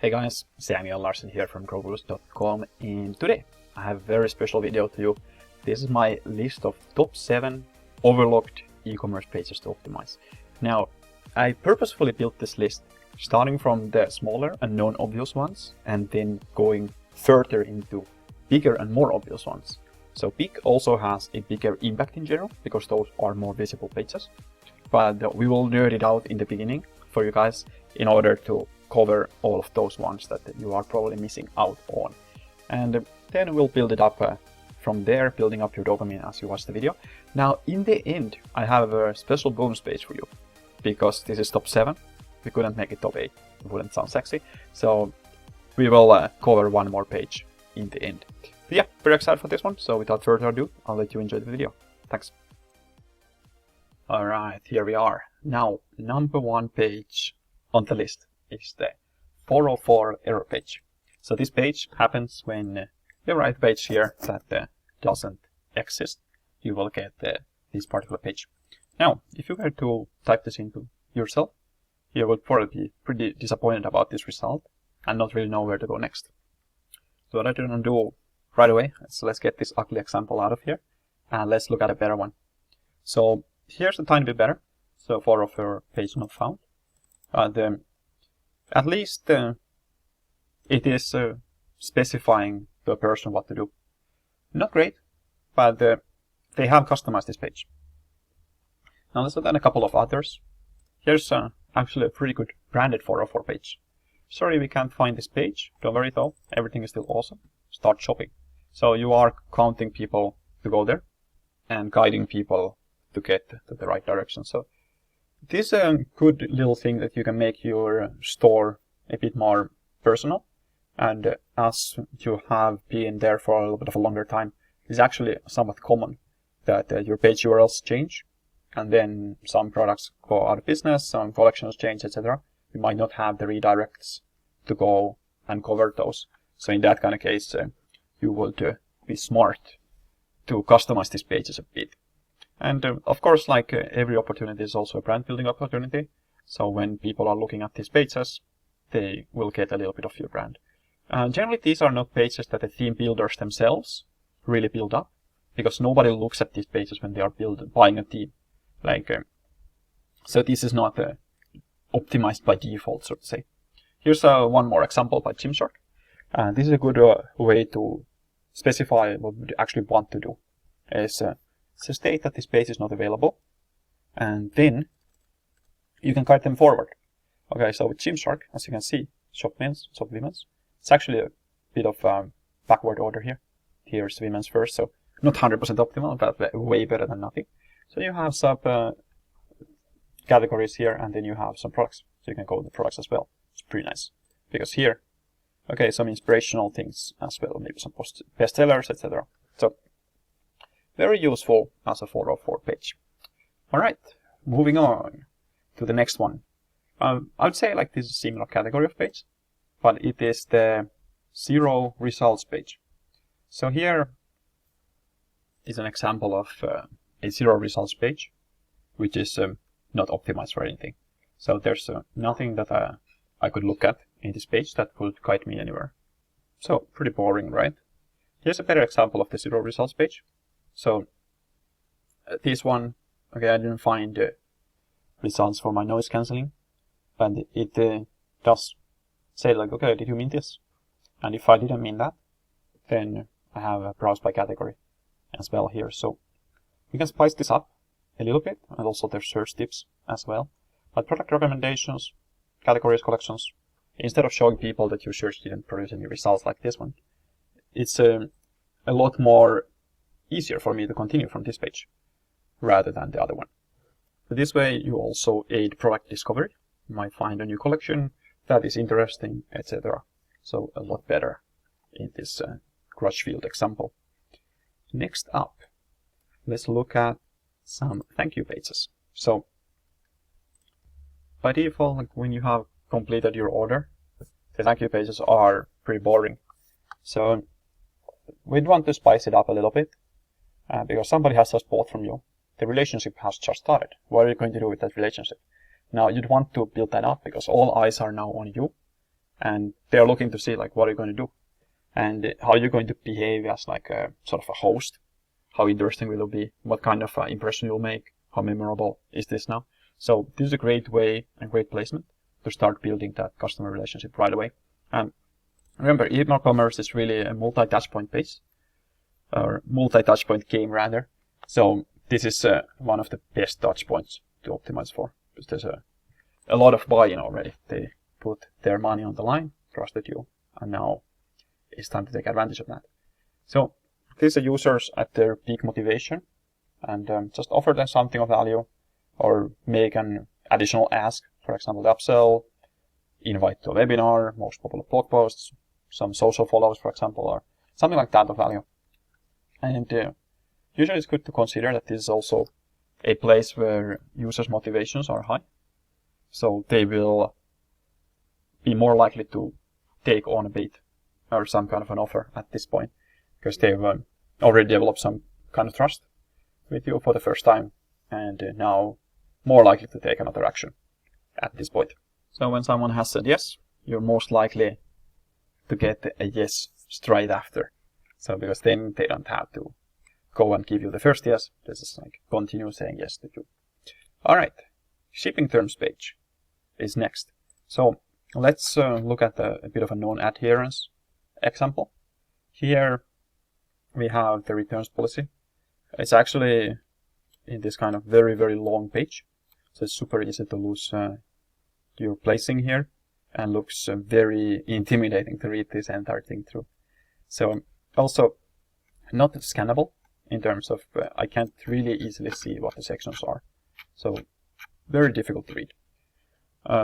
Hey guys, Samuel Larsen here from growboost.com, and today I have a very special video to you. This is my list of top 7 overlooked e-commerce pages to optimize. Now, I purposefully built this list starting from the smaller and non-obvious ones and then going further into bigger and more obvious ones. So big also has a bigger impact in general because those are more visible pages. But we will nerd it out in the beginning for you guys in order to cover all of those ones that you are probably missing out on. And then we'll build it up from there, building up your dopamine as you watch the video. Now, in the end, I have a special bonus page for you because this is top 7. We couldn't make it top 8. It wouldn't sound sexy. So we will cover one more page in the end. But yeah, very excited for this one. So without further ado, I'll let you enjoy the video. Thanks. All right, here we are. Now, number 1 page on the list is the 404 error page. So this page happens when you write a page here that doesn't exist. You will get this particular page. Now, if you were to type this into yourself, you would probably be pretty disappointed about this result and not really know where to go next. So what I'm going to do right away is let's get this ugly example out of here and let's look at a better one. So here's a tiny bit better. So 404 page not found. At least it is specifying to a person what to do. Not great, but they have customized this page. Now let's look at a couple of others. Here's actually a pretty good branded 404 page. Sorry we can't find this page. Don't worry though, everything is still awesome. Start shopping. So you are counting people to go there and guiding people to get to the right direction. So this is a good little thing that you can make your store a bit more personal. And as you have been there for a little bit of a longer time, it's actually somewhat common that your page URLs change. And then some products go out of business, some collections change, etc. You might not have the redirects to go and convert those. So in that kind of case, you would be smart to customize these pages a bit. And of course, like every opportunity is also a brand building opportunity. So when people are looking at these pages, they will get a little bit of your brand. Generally, these are not pages that the theme builders themselves really build up, because nobody looks at these pages when they are buying a theme. So this is not optimized by default, so to say. Here's one more example by Gymshark. This is a good way to specify what we actually want to do. So state that this page is not available, and then you can guide them forward. Okay, so with Gymshark, as you can see, shop men's, shop women's. It's actually a bit of backward order here. Here's women's first, so not 100% optimal, but way better than nothing. So you have sub categories here, and then you have some products. So you can go with the products as well. It's pretty nice because here, okay, some inspirational things as well, maybe some bestsellers, etc. So very useful as a 404 page. All right, moving on to the next one. I would say like this is a similar category of page, but it is the 0 results page. So here is an example of a 0 results page, which is not optimized for anything. So there's nothing that I could look at in this page that could guide me anywhere. So pretty boring, right? Here's a better example of the 0 results page. So this one, okay, I didn't find results for my noise cancelling, but it does say like, okay, did you mean this? And if I didn't mean that, then I have a browse by category as well here. So we can spice this up a little bit, and also there's search tips as well. But product recommendations, categories, collections, instead of showing people that your search didn't produce any results like this one, it's a lot more easier for me to continue from this page rather than the other one. But this way you also aid product discovery. You might find a new collection that is interesting, etc. So a lot better in this Crutchfield example. Next up, let's look at some thank you pages. So by default, like when you have completed your order, the thank you pages are pretty boring. So we'd want to spice it up a little bit. Because somebody has just bought from you. The relationship has just started. What are you going to do with that relationship? Now, you'd want to build that up because all eyes are now on you. and they're looking to see like what are you going to do, and how you're going to behave as like a sort of a host. How interesting will it be? What kind of impression you'll make? How memorable is this now? So this is a great way and great placement to start building that customer relationship right away. And remember, email commerce is really a multi-touchpoint base, or multi-touchpoint game rather. So this is one of the best touchpoints to optimize for, because there's a lot of buy-in already. They put their money on the line, trusted you, and now it's time to take advantage of that. So these are users at their peak motivation, and just offer them something of value, or make an additional ask, for example, the upsell, invite to a webinar, most popular blog posts, some social follows, for example, or something like that of value. And usually it's good to consider that this is also a place where users' motivations are high. So they will be more likely to take on a bait or some kind of an offer at this point, because they've already developed some kind of trust with you for the first time, and now more likely to take another action at this point. So when someone has said yes, you're most likely to get a yes straight after. So because then they don't have to go and give you the first yes, this is like continue saying yes to you. All right, shipping terms page is next. So let's look at a bit of a non-adherence example. Here we have the returns policy. It's actually in this kind of very, very long page. So it's super easy to lose your placing here, and looks very intimidating to read this entire thing through. So also not scannable in terms of I can't really easily see what the sections are. So very difficult to read.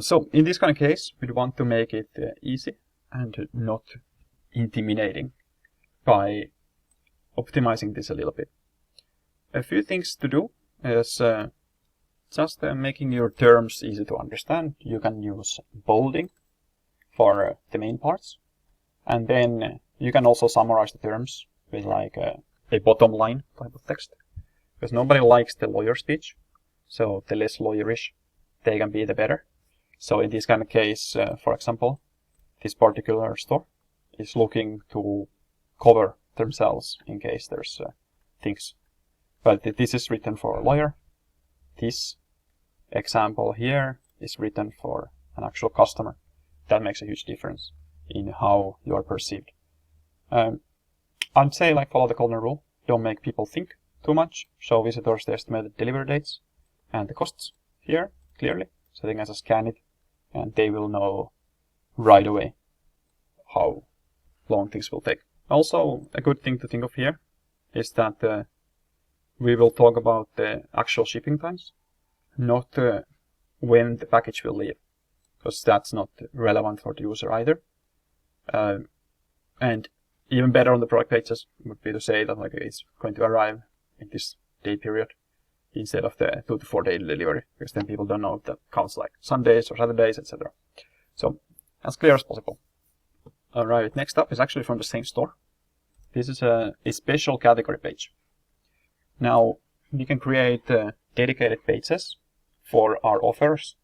So in this kind of case, we want to make it easy and not intimidating by optimizing this a little bit. A few things to do is just making your terms easy to understand. You can use bolding for the main parts, and then you can also summarize the terms with like a bottom line type of text, because nobody likes the lawyer speech, so the less lawyerish they can be, the better. So in this kind of case, for example, this particular store is looking to cover themselves in case there's things, but this is written for a lawyer. This example here is written for an actual customer. That makes a huge difference in how you are perceived. I'd say like follow the golden rule. Don't make people think too much. Show visitors the estimated delivery dates and the costs here clearly, so they can just scan it and they will know right away how long things will take. Also, a good thing to think of here is that we will talk about the actual shipping times, not when the package will leave, because that's not relevant for the user either. And even better on the product pages would be to say that like it's going to arrive in this day period instead of the 2 to 4 day delivery, because then people don't know if that counts like Sundays or Saturdays, etc. So as clear as possible. All right, next up is actually from the same store. This is a special category page. Now you can create dedicated pages for our offers,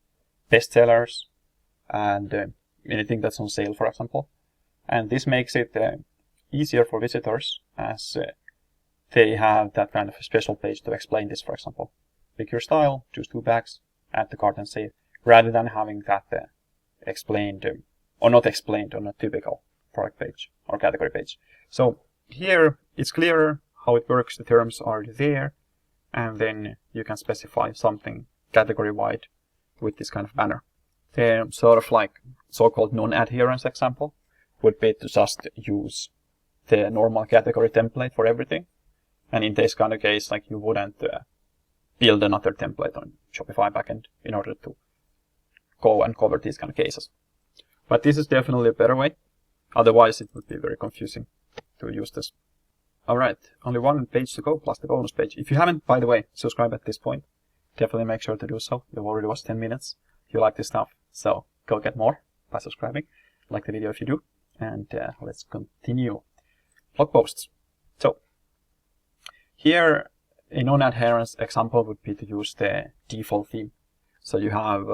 bestsellers, and anything that's on sale, for example. And this makes it easier for visitors, as they have that kind of a special page to explain this, for example. Pick your style, choose 2 bags, add to cart and save, rather than having that explained, or not explained on a typical product page or category page. So here it's clearer how it works, the terms are there, and then you can specify something category-wide with this kind of banner. The sort of like so-called non-adherence example would be to just use the normal category template for everything. And in this kind of case, like you wouldn't build another template on Shopify backend in order to go and cover these kind of cases. But this is definitely a better way. Otherwise, it would be very confusing to use this. All right, only 1 page to go plus the bonus page. If you haven't, by the way, subscribed at this point, definitely make sure to do so. You've already watched 10 minutes. You like this stuff, so go get more by subscribing. Like the video if you do. And let's continue. Blog posts. So here, a non-adherence example would be to use the default theme. So you have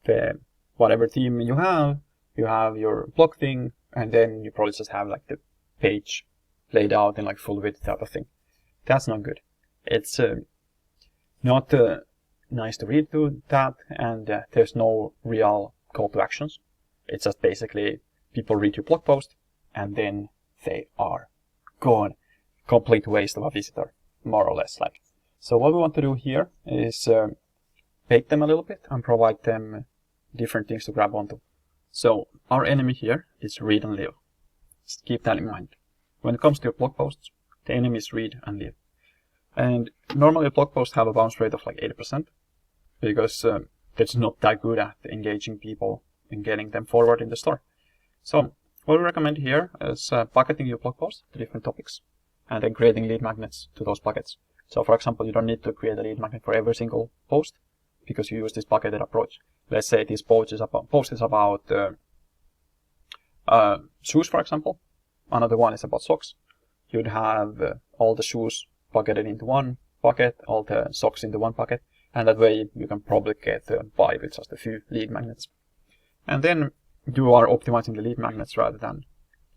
the whatever theme you have, you have your blog thing, and then you probably just have like the page laid out in like full width type of thing. That's not good. It's not nice to read through that, and there's no real call to actions. It's just basically people read your blog post and then they are gone. Complete waste of a visitor, more or less. Like, so what we want to do here is bake them a little bit and provide them different things to grab onto. So our enemy here is read and live. Just keep that in mind. When it comes to your blog posts, the enemy is read and live. And normally blog posts have a bounce rate of like 80% because it's not that good at engaging people and getting them forward in the store. So what we recommend here is bucketing your blog posts to different topics and then creating lead magnets to those buckets. So for example, you don't need to create a lead magnet for every single post because you use this bucketed approach. Let's say this post is about shoes, for example. Another one is about socks. You'd have all the shoes bucketed into one bucket, all the socks into one bucket, and that way you can probably get by with just a few lead magnets. And then you are optimizing the lead magnets rather than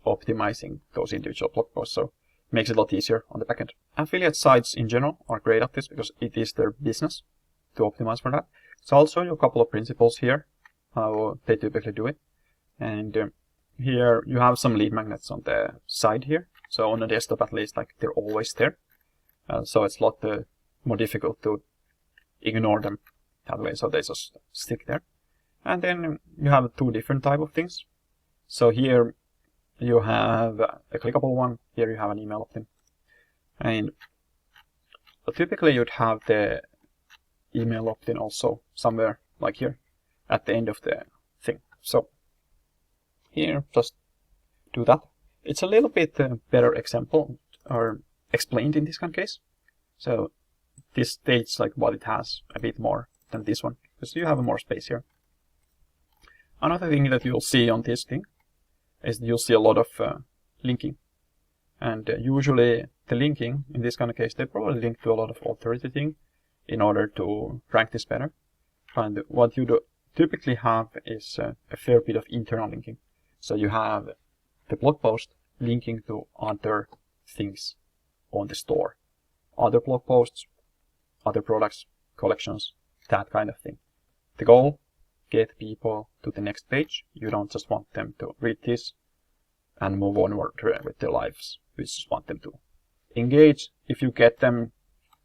optimizing those individual blog posts, so it makes it a lot easier on the back end. Affiliate sites in general are great at this because it is their business to optimize for that. So I'll show you a couple of principles here, how they typically do it. And here you have some lead magnets on the side here. So on the desktop at least, like they're always there. So it's a lot more difficult to ignore them that way, so they just stick there. And then you have two different type of things. So here you have a clickable one. Here you have an email opt-in. And typically you'd have the email opt-in also somewhere like here at the end of the thing. So here, just do that. It's a little bit better example or explained in this kind of case. So this states like what it has a bit more than this one because you have more space here. Another thing that you'll see on this thing is you'll see a lot of linking. And usually the linking, in this kind of case, they probably link to a lot of authority thing in order to rank this better. And what you typically have is a fair bit of internal linking. So you have the blog post linking to other things on the store. Other blog posts, other products, collections, that kind of thing. The goal, get people to the next page. You don't just want them to read this and move onward with their lives. You just want them to engage. If you get them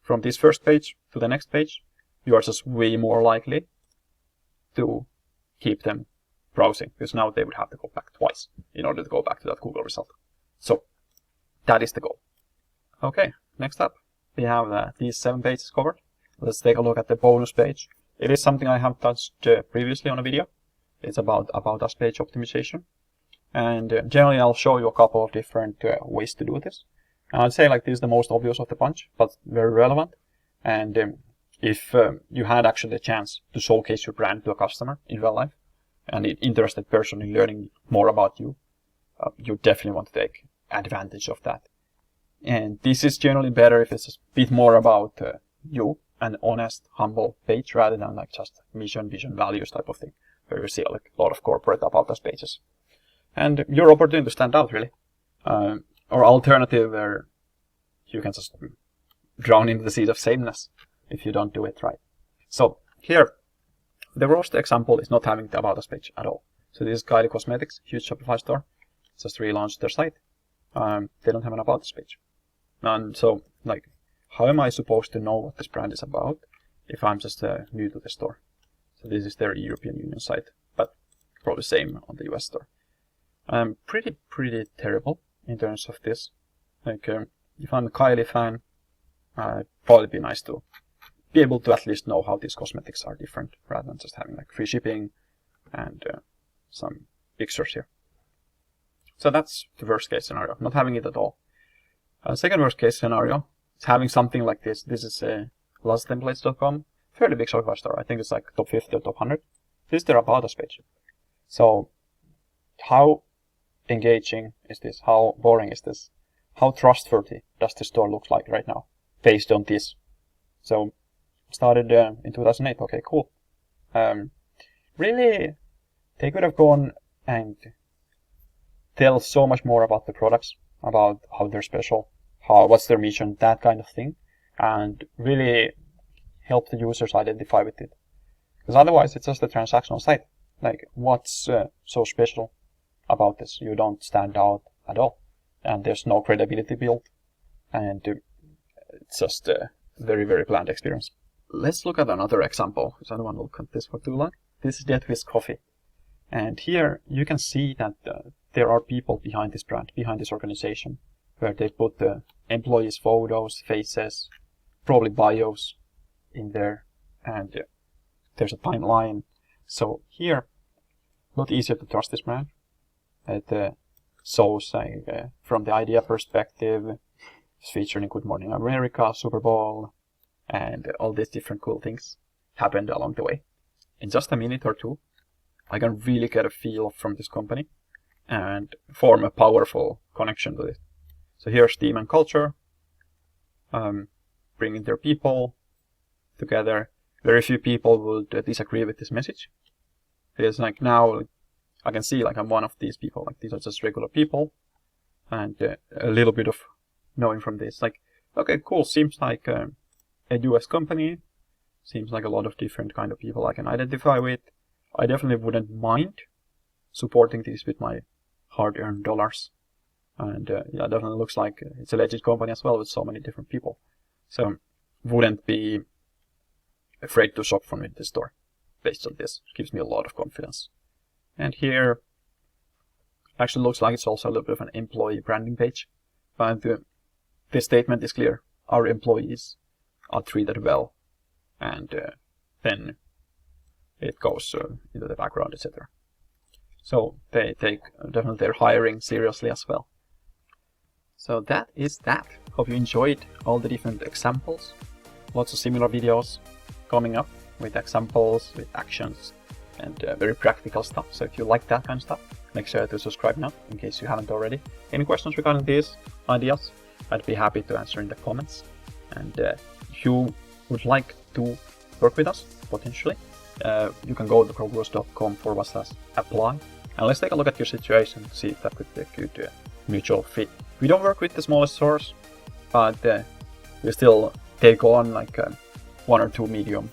from this first page to the next page, you are just way more likely to keep them browsing because now they would have to go back twice in order to go back to that Google result. So that is the goal. Okay, next up we have these 7 pages covered. Let's take a look at the bonus page. It is something I have touched previously on a video. It's about us page optimization. And generally I'll show you a couple of different ways to do this. I'd say like this is the most obvious of the bunch, but very relevant. And if you had actually a chance to showcase your brand to a customer in real life, and an interested person in learning more about you, you definitely want to take advantage of that. And this is generally better if it's a bit more about you, an honest, humble page rather than like just mission, vision, values type of thing, where you see like a lot of corporate about us pages. And your opportunity to stand out really. Or alternative where you can just drown into the sea of sameness if you don't do it right. So here, the worst example is not having the About Us page at all. So this is Kylie Cosmetics, huge Shopify store. Just relaunched their site. They don't have an About Us page. And so, like, how am I supposed to know what this brand is about if I'm just new to the store? So this is their European Union site, but probably same on the US store. Pretty terrible in terms of this. Like, if I'm a Kylie fan, it'd probably be nice to be able to at least know how these cosmetics are different rather than just having like free shipping and some pictures here. So that's the worst case scenario, not having it at all. Second worst case scenario is having something like this. This is LarsTemplates.com, fairly big Shopify store. I think it's like top 50 or top 100. This is their About Us page. So how engaging is this? How boring is this? How trustworthy does the store look like right now based on this? So started in 2008. Okay, cool. Really, they could have gone and tell so much more about the products, about how they're special, what's their mission, that kind of thing, and really help the users identify with it. Because otherwise it's just a transactional site. Like, what's so special about this? You don't stand out at all, and there's no credibility built, and it's just a very, very bland experience. Let's look at another example, because I don't want to look at this for too long. This is Death Wish Coffee. And here you can see that there are people behind this brand, behind this organization, where they put the employees' photos, faces, probably bios in there, and there's a timeline. So here, a lot easier to trust this brand. It shows from the idea perspective, it's featured in Good Morning America, Super Bowl, and all these different cool things happened along the way. In just a minute or two, I can really get a feel from this company and form a powerful connection with it. So here's team and culture, bringing their people together. Very few people would disagree with this message. It's like now I can see like I'm one of these people. Like these are just regular people, and a little bit of knowing from this. Like, okay, cool. Seems like a US company. Seems like a lot of different kind of people I can identify with. I definitely wouldn't mind supporting this with my hard-earned dollars. And yeah, it definitely looks like it's a legit company as well with so many different people. So wouldn't be afraid to shop from the store based on this. It gives me a lot of confidence. And here actually looks like it's also a little bit of an employee branding page. But the statement is clear. Our employees are treated well. And then it goes into the background, etc. So they take definitely their hiring seriously as well. So that is that. Hope you enjoyed all the different examples. Lots of similar videos coming up with examples, with actions, and very practical stuff. So if you like that kind of stuff, make sure to subscribe now in case you haven't already. Any questions regarding these ideas, I'd be happy to answer in the comments. And if you would like to work with us, potentially, you can go to growgrowth.com/apply. And let's take a look at your situation to see if that could be a good mutual fit. We don't work with the smallest stores, but we still take on like 1 or 2 medium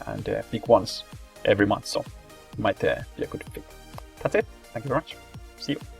and big ones every month, so it might be a good fit. That's it. Thank you very much. See you.